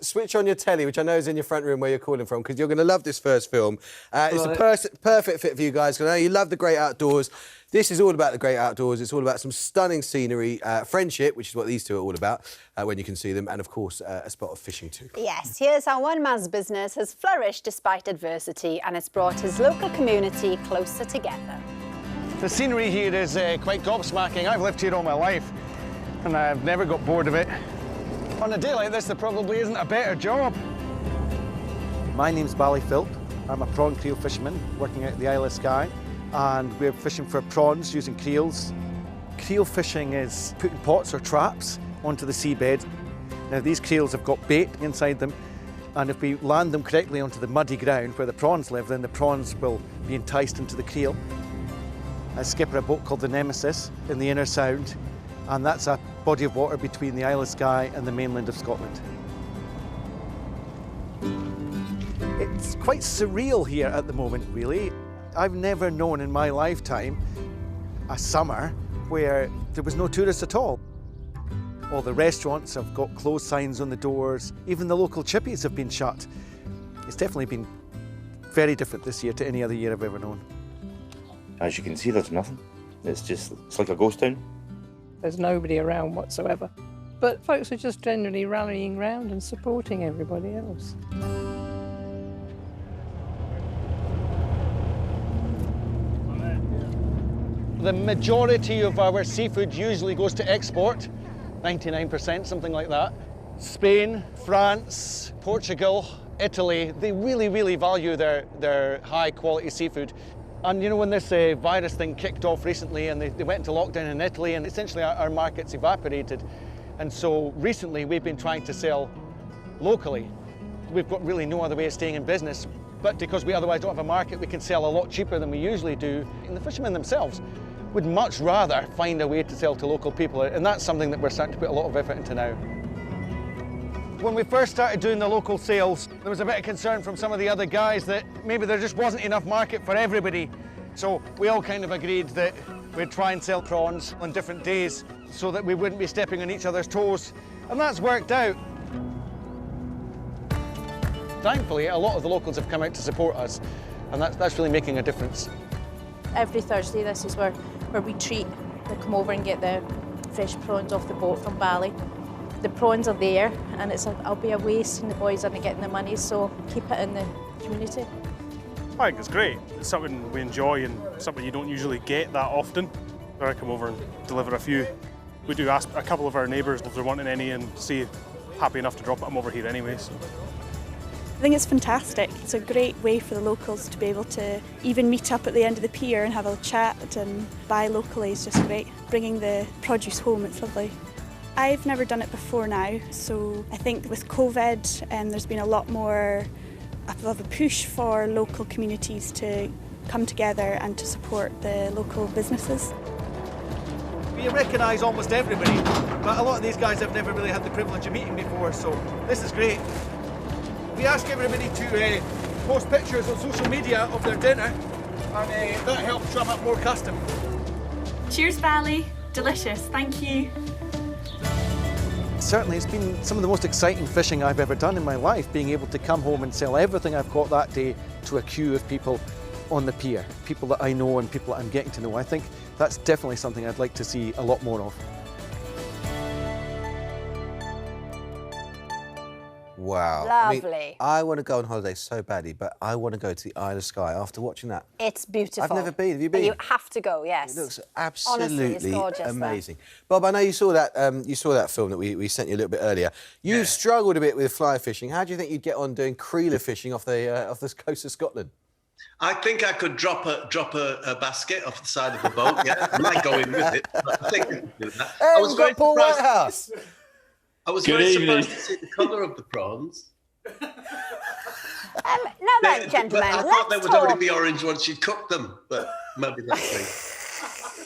Switch on your telly, which I know is in your front room where you're calling from, because you're going to love this first film. It's a perfect fit for you guys, because I know you love the great outdoors. This is all about the great outdoors. It's all about some stunning scenery, friendship, which is what these two are all about, when you can see them, and, of course, a spot of fishing too. Yes, here's how one man's business has flourished despite adversity, and it's brought his local community closer together. The scenery here is quite gobsmacking. I've lived here all my life, and I've never got bored of it. On a day like this, there probably isn't a better job. My name's Bally Philp. I'm a prawn creel fisherman working at the Isle of Skye, and we're fishing for prawns using creels. Creel fishing is putting pots or traps onto the seabed. Now, these creels have got bait inside them, and if we land them correctly onto the muddy ground where the prawns live, then the prawns will be enticed into the creel. I skipper a boat called the Nemesis in the Inner Sound, and that's a body of water between the Isle of Skye and the mainland of Scotland. It's quite surreal here at the moment, really. I've never known in my lifetime a summer where there was no tourists at all. All the restaurants have got closed signs on the doors. Even the local chippies have been shut. It's definitely been very different this year to any other year I've ever known. As you can see, there's nothing. It's like a ghost town. There's nobody around whatsoever. But folks are just generally rallying round and supporting everybody else. The majority of our seafood usually goes to export, 99%, something like that. Spain, France, Portugal, Italy, they really, really value their high-quality seafood. And you know, when this virus thing kicked off recently and they went into lockdown in Italy, and essentially our markets evaporated. And so recently we've been trying to sell locally. We've got really no other way of staying in business, but because we otherwise don't have a market, we can sell a lot cheaper than we usually do. And the fishermen themselves would much rather find a way to sell to local people, and that's something that we're starting to put a lot of effort into now. When we first started doing the local sales, there was a bit of concern from some of the other guys that maybe there just wasn't enough market for everybody. So we all kind of agreed that we'd try and sell prawns on different days so that we wouldn't be stepping on each other's toes. And that's worked out. Thankfully, a lot of the locals have come out to support us, and that's really making a difference. Every Thursday, this is where we treat. They come over and get the fresh prawns off the boat from Bally. The prawns are there, and it'll be a waste and the boys aren't getting the money, so keep it in the community. I think it's great. It's something we enjoy and something you don't usually get that often. I come over and deliver a few. We do ask a couple of our neighbours if they're wanting any, and see happy enough to drop them over here anyways. I think it's fantastic. It's a great way for the locals to be able to even meet up at the end of the pier and have a chat and buy locally is just great. Bringing the produce home, it's lovely. I've never done it before now, so I think with COVID there's been a lot more of a push for local communities to come together and to support the local businesses. We recognise almost everybody, but a lot of these guys I've never really had the privilege of meeting before, so this is great. We ask everybody to post pictures on social media of their dinner, and that helps drum up more custom. Cheers, Bally. Delicious, thank you. Certainly, it's been some of the most exciting fishing I've ever done in my life, being able to come home and sell everything I've caught that day to a queue of people on the pier, people that I know and people that I'm getting to know. I think that's definitely something I'd like to see a lot more of. Wow. Lovely. I want to go on holiday so badly, but I want to go to the Isle of Skye after watching that. It's beautiful. I've never been. Have you been? You have to go, yes. It looks absolutely honestly, it's gorgeous amazing. Bob, I know you saw that film that we sent you a little bit earlier. You've struggled a bit with fly fishing. How do you think you'd get on doing creeler fishing off the coast of Scotland? I think I could drop a basket off the side of the boat. Yeah, I might go in with it. But I think I could do that. Hey, we've got Paul Whitehouse. I was very surprised to see the colour of the prawns. Now then, gentlemen, I thought they would only be orange once you'd cooked them, but maybe that's me.